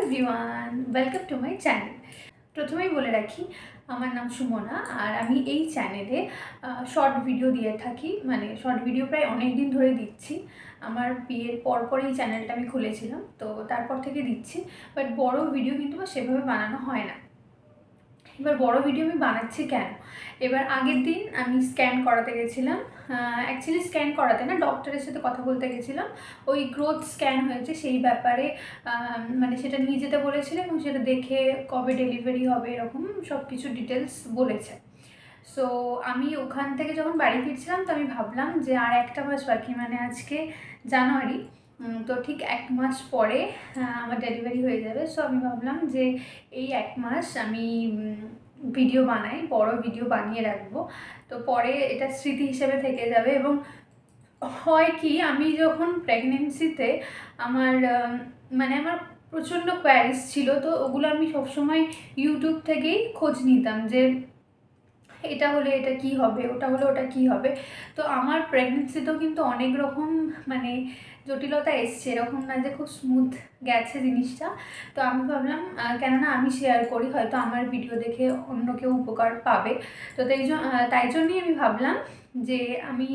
Everyone, welcome to my channel. প্রথমেই বলে রাখি, আমার নাম সুমনা আর আমি এই চ্যানেলে শর্ট ভিডিও দিয়ে থাকি। মানে শর্ট ভিডিও প্রায় অনেক দিন ধরে দিচ্ছি। আমার বিয়ের পরপর এই চ্যানেলটা আমি খুলেছিলাম, তো তারপর থেকে দিচ্ছি। বাট বড় ভিডিও কিন্তু সেভাবে বানানো হয় না। এবার বড় ভিডিও আমি বানাচ্ছি কেন? এবার আগের দিন আমি স্ক্যান করাতে গেছিলাম। অ্যাকচুয়ালি স্ক্যান করাতে না, ডক্টরের সাথে কথা বলতে গেছিলাম। ওই গ্রোথ স্ক্যান হয়েছে সেই ব্যাপারে, মানে সেটা নিয়ে যেতে বলেছিল এবং সেটা দেখে কবে ডেলিভারি হবে এরকম সব কিছু ডিটেলস বলেছে। সো আমি ওখান থেকে যখন বাড়ি ফিরছিলাম, তো আমি ভাবলাম যে আর একটা মাস বাকি, মানে আজকে জানুয়ারি, তো ঠিক 1 মাস পরে আমার ডেলিভারি হয়ে যাবে। সো আমি ভাবলাম যে এই 1 মাস আমি ভিডিও বানাই, বড় ভিডিও বানিয়ে রাখবো। তো পরে এটা স্মৃতি হিসেবে থেকে যাবে। এবং হয় কি, আমি যখন প্রেগনেন্সিতে আমার আমার প্রচণ্ড কোয়ারিজ ছিল, তো ওগুলো আমি সবসময় ইউটিউব থেকেই খোঁজ নিতাম যে এটা হলে এটা কি হবে, ওটা হলে ওটা কি হবে। তো আমার প্রেগনেন্সিতেও কিন্তু অনেক রকম জটিলতা এসছে, এরকম না যে খুব স্মুথ গেছে জিনিসটা। তো আমি ভাবলাম কেননা আমি শেয়ার করি, হয়তো আমার ভিডিও দেখে অন্য কেউ উপকার পাবে। তো তাই জন্যই আমি ভাবলাম যে আমি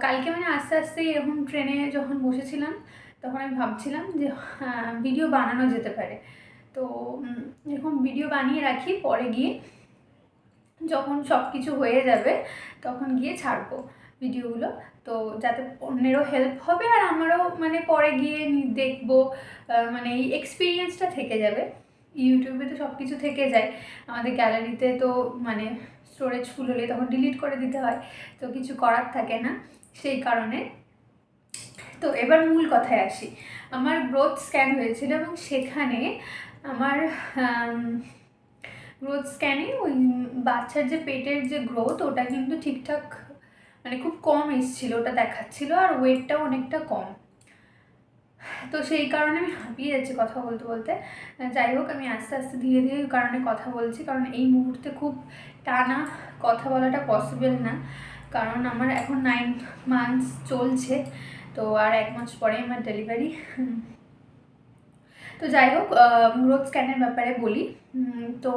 কালকে আস্তে আস্তে এরকম ট্রেনে যখন বসেছিলাম, তখন আমি ভাবছিলাম যে ভিডিও বানানো যেতে পারে। তো এরকম ভিডিও বানিয়ে রাখি, পরে গিয়ে যখন সব কিছু হয়ে যাবে তখন গিয়ে ছাড়বো ভিডিওগুলো। তো যাতে অন্যেরও হেল্প হবে আর আমারও পরে গিয়ে দেখবো, এই এক্সপিরিয়েন্সটা থেকে যাবে। ইউটিউবে তো সব কিছু থেকে যায়, আমাদের গ্যালারিতে তো স্টোরেজ ফুল হলে তখন ডিলিট করে দিতে হয়, তো কিছু করার থাকে না সেই কারণে। তো এবার মূল কথায় আসি। আমার গ্রোথ স্ক্যান হয়েছিল এবং সেখানে আমার গ্রোথ স্ক্যানে ওই বাচ্চার যে পেটের যে গ্রোথ, ওটা কিন্তু ঠিকঠাক খুব কম এসেছিলো, ওটা দেখাচ্ছিল, আর ওয়েটটাও অনেকটা কম। তো সেই কারণে আমি হাঁপিয়ে যাচ্ছি কথা বলতে বলতে। যাই হোক, আমি আস্তে আস্তে ধীরে ধীরে ওই কারণে কথা বলছি, কারণ এই মুহূর্তে খুব টানা কথা বলাটা পসিবল না, কারণ আমার এখন 9 মান্থস চলছে। তো আর 1 মাস পরে আমার ডেলিভারি। তো যাই হোক, গ্রোথ স্ক্যানের ব্যাপারে বলি। তো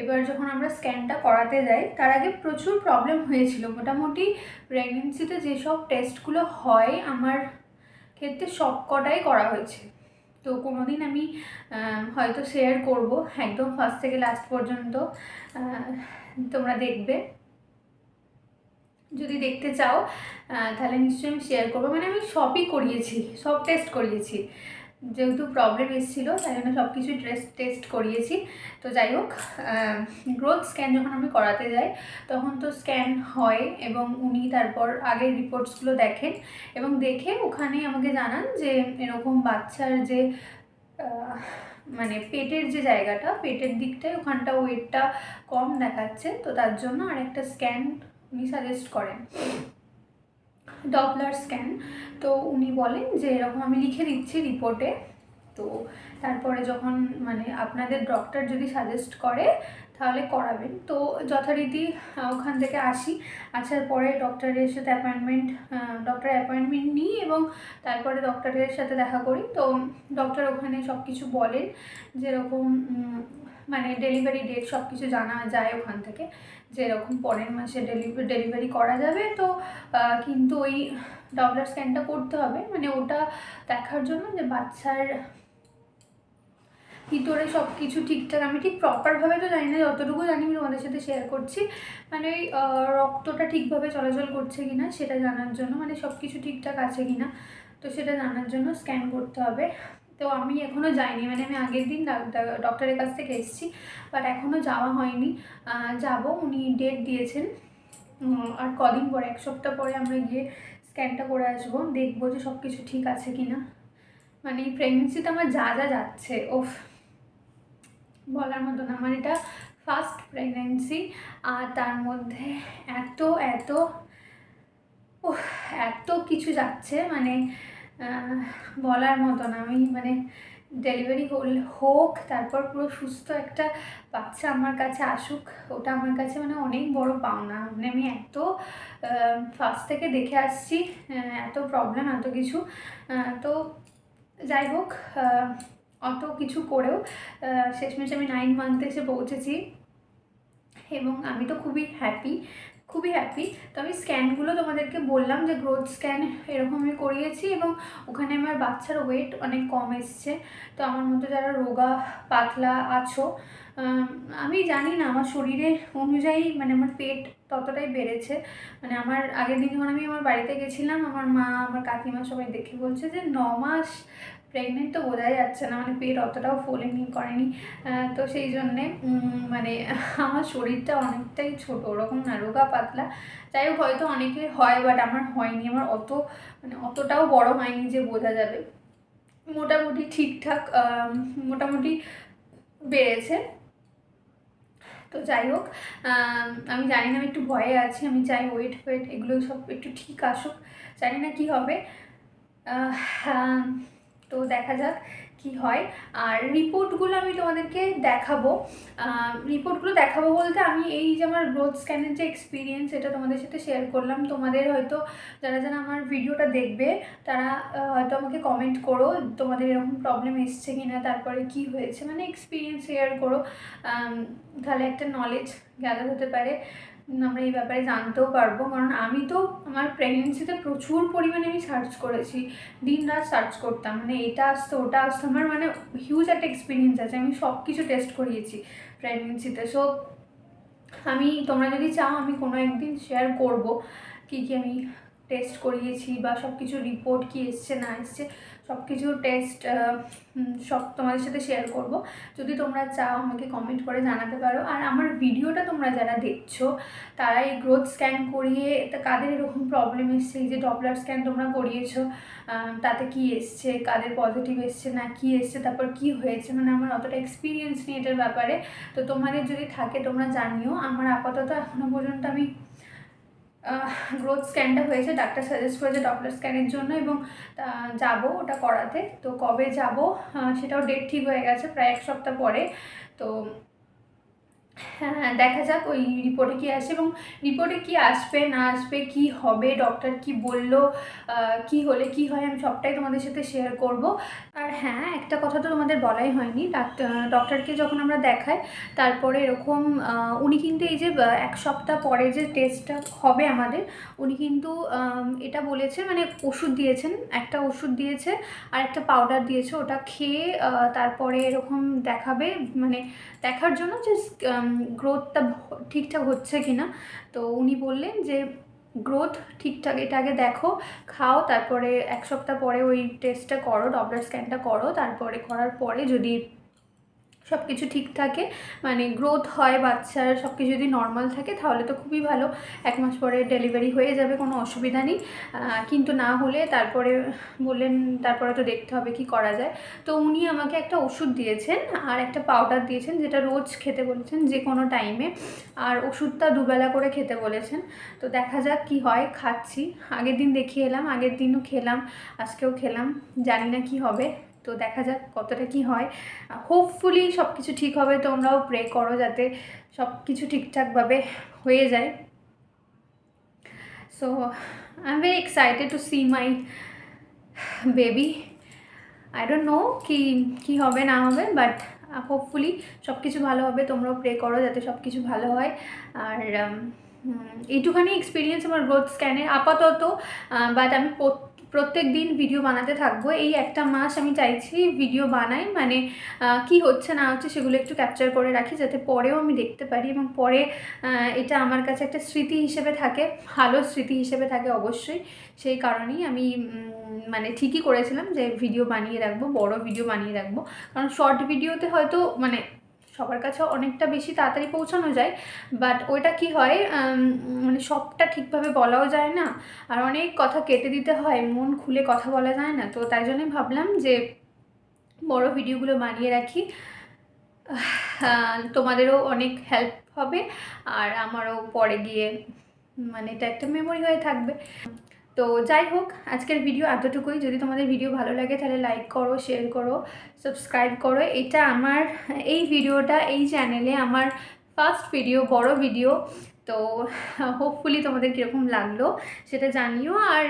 এবার যখন আমরা স্ক্যানটা করাতে যাই, তার আগে প্রচুর প্রবলেম হয়েছিল। মোটামুটি প্রেগনেন্সিতে যেসব টেস্টগুলো হয় আমার ক্ষেত্রে সব কটাই করা হয়েছে। তো কোনো দিন আমি হয়তো শেয়ার করব একদম ফার্স্ট থেকে লাস্ট পর্যন্ত, তোমরা দেখবে। যদি দেখতে চাও তাহলে নিশ্চয়ই আমি শেয়ার করবো। আমি সবই করিয়েছি, সব টেস্ট করিয়েছি, যেহেতু প্রবলেম এসেছিলো তাই জন্য সব কিছু টেস্ট করিয়েছি। তো যাই হোক, গ্রোথ স্ক্যান যখন আমি করাতে যাই তখন তো স্ক্যান হয় এবং উনি তারপর আগের রিপোর্টসগুলো দেখেন এবং দেখে ওখানে আমাকে জানান যে এরকম বাচ্চার যে পেটের যে জায়গাটা, পেটের দিকটায় ওখানটা ওয়েটটা কম দেখাচ্ছে, তো তার জন্য আরেকটা স্ক্যান উনি সাজেস্ট করেন, ডপলার স্ক্যান। তো উনি বলেন যে এরকম, আমি লিখে দিচ্ছি রিপোর্টে। তো তারপরে যখন আপনাদের ডক্টর যদি সাজেস্ট করে তাহলে করাবেন। তো যথারীতি ওখান থেকে আসার পরে ডক্টরের সাথে অ্যাপয়েন্টমেন্ট নিই এবং তারপরে ডক্টরের সাথে দেখা করি। তো ডক্টর ওখানে সব কিছু বলেন, যেরকম ডেলিভারি ডেট সব কিছু জানা যায় ওখান থেকে, যেরকম পরের মাসে ডেলিভারি করা যাবে। তো কিন্তু ওই ডপলার স্ক্যানটা করতে হবে, ওটা দেখার জন্য যে বাচ্চার ভিতরে সব কিছু ঠিকঠাক। আমি ঠিক প্রপারভাবে তো জানি না, যতটুকু জানি আমি তোমাদের সাথে শেয়ার করছি। ওই রক্তটা ঠিকভাবে চলাচল করছে কিনা সেটা জানার জন্য, সব কিছু ঠিকঠাক আছে কিনা, তো সেটা জানার জন্য স্ক্যান করতে হবে। তো আমি এখনও যাইনি, আমি আগের দিন ডক্টরের কাছ থেকে এসেছি, বাট এখনও যাওয়া হয়নি। যাব, উনি ডেট দিয়েছেন। আর কদিন পরে, 1 সপ্তাহ পরে আমরা গিয়ে স্ক্যানটা করে আসবো, দেখবো যে সব কিছু ঠিক আছে কিনা। এই প্রেগনেন্সিতে আমার যা যা যাচ্ছে, ওফ, বলার মতো না। এটা ফার্স্ট প্রেগনেন্সি, আর তার মধ্যে এত এত এত কিছু যাচ্ছে, বলার মতো না। আমি ডেলিভারি হোক, তারপর পুরো সুস্থ একটা বাচ্চা আমার কাছে আসুক, ওটা আমার কাছে অনেক বড় পাওনা। আমি এত ফার্স্ট থেকে দেখে আসছি, এত প্রবলেম, এত কিছু। তো যাই হোক, অত কিছু করেও শেষমেশ আমি 9 মান্থে এসে পৌঁছেছি এবং আমি তো খুবই হ্যাপি। তো আমি স্ক্যানগুলো তোমাদেরকে বললাম যে গ্রোথ স্ক্যান এরকম আমি করিয়েছি এবং ওখানে আমার বাচ্চার ওয়েট অনেক কম এসছে। তো আমার মতো যারা রোগা পাতলা আছো, আমি জানি না আমার শরীরের অনুযায়ী মানে আমার পেট ততটাই বেড়েছে। মানে আমার আগের দিন যখন আমি আমার বাড়িতে গেছিলাম, আমার মা আমার কাকিমা সবাই দেখে বলছে যে 9 মাস প্রেগনেন্ট, তো বোঝাই যাচ্ছে না, মানে পেট অতটাও ফোলেনি করেনি। তো সেই জন্যে মানে আমার শরীরটা অনেকটাই ছোট, ওরকম না রোগা পাতলা। যাই হোক, হয়তো অনেকের হয় বাট আমার হয়নি, আমার মানে অতটাও বড় হয়নি যে বোঝা যাবে। মোটামুটি ঠিকঠাক মোটামুটি বেড়েছে। তো যাই হোক, আমি জানি না, আমি একটু ভয়ে আছি। আমি চাই ওয়েট এগুলো সব একটু ঠিক আসুক, জানি না কি হবে। তো দেখা যাক কি হয়। আর রিপোর্টগুলো আমি তোমাদেরকে দেখাবো। রিপোর্টগুলো দেখাবো বলতে, আমি এই যে আমার গ্রোথ স্ক্যানের যে এক্সপিরিয়েন্স, এটা তোমাদের সাথে শেয়ার করলাম। তোমাদের হয়তো যারা যারা আমার ভিডিওটা দেখবে তারা হয়তো আমাকে কমেন্ট করো তোমাদের এরকম প্রবলেম এসছে কিনা, তারপরে কি হয়েছে, মানে এক্সপিরিয়েন্স শেয়ার করো। তাহলে একটা নলেজ গ্যাদার হতে পারে, আমরা এই ব্যাপারে জানতেও পারবো। কারণ আমি তো আমার প্রেগনেন্সিতে প্রচুর পরিমাণে আমি সার্চ করেছি, দিন রাত সার্চ করতাম, মানে এটা আসতো ওটা আসতো, আমার মানে হিউজ একটা এক্সপিরিয়েন্স আছে। আমি সব কিছু টেস্ট করিয়েছি প্রেগনেন্সিতে। সো তোমরা যদি চাও আমি কোনো একদিন শেয়ার করব কী কী আমি টেস্ট করিয়েছি বা সব কিছু রিপোর্ট কী এসছে না এসছে, সব কিছু টেস্ট সব তোমাদের সাথে শেয়ার করব। যদি তোমরা চাও আমাকে কমেন্ট করে জানাতে পারো। আর আমার ভিডিওটা তোমরা যারা দেখছো তারা এই গ্রোথ স্ক্যান করিয়ে কাদের এরকম প্রবলেম এসছে, এই যে ডপলার স্ক্যান তোমরা করিয়েছো তাতে কি এসছে, কাদের পজিটিভ এসছে না কি এসছে, তারপর কি হয়েছে, মানে আমার অতটা এক্সপিরিয়েন্স নেই এটার ব্যাপারে। তো তোমাদের যদি থাকে তোমরা জানিও। আমার আপাতত এখনও পর্যন্ত আমি গ্রোথ স্ক্যানটা হয়েছে, ডাক্তার সাজেস্ট করেছে ডপলার স্ক্যানের জন্য, এবং যাব ওটা করাতে। তো কবে যাব সেটাও ডেট ঠিক হয়ে গেছে, প্রায় 1 সপ্তাহ পরে। তো হ্যাঁ, দেখা যাক ওই রিপোর্টে কী আসে, এবং রিপোর্টে কি আসবে না আসবে, কি হবে, ডক্টর কি বললো, কি হলে কি হয়, আমি সবটাই তোমাদের সাথে শেয়ার করব। আর হ্যাঁ, একটা কথা তো তোমাদের বলাই হয়নি, ডক্টরকে যখন আমরা দেখাই তারপরে এরকম উনি কিন্তু এই যে 1 সপ্তাহ পরে যে টেস্টটা হবে আমাদের, উনি কিন্তু এটা বলেছে, মানে ওষুধ দিয়েছেন, একটা ওষুধ দিয়েছে আর একটা পাউডার দিয়েছে, ওটা খেয়ে তারপরে এরকম দেখাবে, মানে দেখার জন্য যে গ্রোথটা ঠিকঠাক হচ্ছে কি না। তো উনি বললেন যে গ্রোথ ঠিকঠাক, এটা আগে দেখো, খাও, তারপরে 1 সপ্তাহ পরে ওই টেস্টটা করো, ডপলার স্ক্যানটা করো, তারপরে করার পরে যদি সব কিছু ঠিক থাকে, মানে গ্রোথ হয় বাচ্চার, সব কিছু যদি নর্মাল থাকে তাহলে তো খুবই ভালো, 1 মাস পরে ডেলিভারি হয়ে যাবে, কোনো অসুবিধা নেই। কিন্তু না হলে তারপরে বললেন তারপরে তো দেখতে হবে কি করা যায়। তো উনি আমাকে একটা ওষুধ দিয়েছেন আর একটা পাউডার দিয়েছেন, যেটা রোজ খেতে বলেছেন যে কোনো টাইমে, আর ওষুধটা 2 বেলা করে খেতে বলেছেন। তো দেখা যাক কি হয়, খাচ্ছি। আগের দিন দেখিয়ে এলাম, আগের দিনও খেলাম, আজকেও খেলাম, জানি না কি হবে। তো দেখা যাক কতটা কি হয়। হোপফুলি সব কিছু ঠিক হবে, তোমরাও প্রে করো যাতে সব কিছু ঠিকঠাকভাবে হয়ে যায়। So I am very excited to see my baby. I don't know কি হবে না হবে, বাট হোপফুলি সব কিছু ভালো হবে। তোমরাও প্রে করো যাতে সব কিছু ভালো হয়। আর এইটুখানি এক্সপিরিয়েন্স আমার গ্রোথ স্ক্যানের আপাতত, বাট আমি প্রত্যেক দিন ভিডিও বানাতে থাকবো। এই 1 মাস আমি চাইছি ভিডিও বানাই, মানে কি হচ্ছে না হচ্ছে সেগুলো একটু ক্যাপচার করে রাখি, যাতে পরেও আমি দেখতে পারি এবং পরে এটা আমার কাছে একটা স্মৃতি হিসেবে থাকে, ভালো স্মৃতি হিসেবে থাকে অবশ্যই। সেই কারণেই আমি মানে ঠিকই করেছিলাম যে ভিডিও বানিয়ে রাখবো, বড় ভিডিও বানিয়ে রাখবো। কারণ শর্ট ভিডিওতে হয়তো মানে সবার কাছে অনেকটা বেশি তাড়াতাড়ি পৌঁছানো যায়, বাট ওইটা কি হয়, মানে সবটা ঠিকভাবে বলাও যায় না, আর অনেক কথা কেটে দিতে হয়, মন খুলে কথা বলা যায় না। তো তাই জন্যই ভাবলাম যে বড় ভিডিওগুলো বানিয়ে রাখি, তোমাদেরও অনেক হেল্প হবে আর আমারও পরে গিয়ে মানে এটা একটা মেমোরি হয়ে থাকবে। তো যাই হোক, আজকের ভিডিও এতটুকুই। যদি তোমাদের ভিডিও ভালো লাগে তাহলে লাইক করো, শেয়ার করো, সাবস্ক্রাইব করো। এটা আমার এই ভিডিওটা এই চ্যানেলে আমার ফার্স্ট ভিডিও, বড় ভিডিও। তো হোপফুলি তোমাদের কীরকম লাগলো সেটা জানিও। আর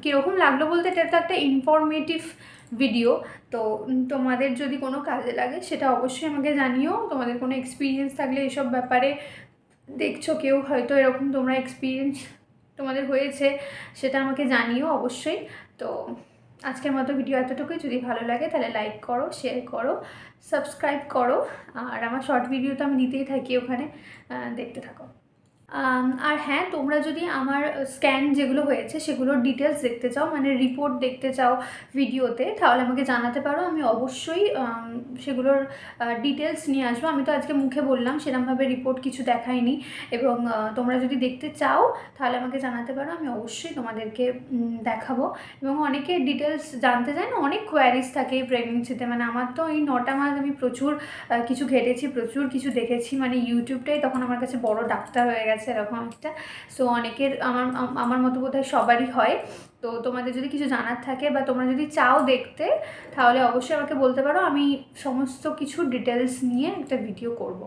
কীরকম লাগলো বলতে, এটা তো একটা ইনফরমেটিভ ভিডিও। তো তোমাদের যদি কোনো কাজে লাগে সেটা অবশ্যই আমাকে জানিও। তোমাদের কোনো এক্সপিরিয়েন্স থাকলে এসব ব্যাপারে, দেখছো কেউ হয়তো এরকম তোমরা এক্সপিরিয়েন্স তোমাদের হয়েছে, সেটা আমাকে জানিও অবশ্যই। তো আজকের মতো ভিডিও এতটুকুই। যদি ভালো লাগে তাহলে লাইক করো, শেয়ার করো, সাবস্ক্রাইব করো। আর আমার শর্ট ভিডিও তো আমি দিতেই থাকি, ওখানে দেখতে থাকো। আর হ্যাঁ, তোমরা যদি আমার স্ক্যান যেগুলো হয়েছে সেগুলোর ডিটেলস দেখতে চাও, মানে রিপোর্ট দেখতে চাও ভিডিওতে, তাহলে আমাকে জানাতে পারো। আমি অবশ্যই সেগুলোর ডিটেলস নিয়ে আসবো। আমি তো আজকে মুখে বললাম, সেরকমভাবে রিপোর্ট কিছু দেখাইনি। এবং তোমরা যদি দেখতে চাও তাহলে আমাকে জানাতে পারো, আমি অবশ্যই তোমাদেরকে দেখাবো। এবং অনেকে ডিটেলস জানতে চায় না, অনেক কোয়ারিজ থাকে এই প্রেগনেন্সিতে। মানে আমার তো এই 9টা মাস আমি প্রচুর কিছু ঘেটেছি, প্রচুর কিছু দেখেছি। মানে ইউটিউবটাই তখন আমার কাছে বড় ডাক্তার হয়ে গেছে এরকম একটা। সো অনেকের আমার মতো বোধহয় সবারই হয়। তো তোমাদের যদি কিছু জানার থাকে বা তোমরা যদি চাও দেখতে, তাহলে অবশ্যই আমাকে বলতে পারো। আমি সমস্ত কিছু ডিটেলস নিয়ে একটা ভিডিও করব।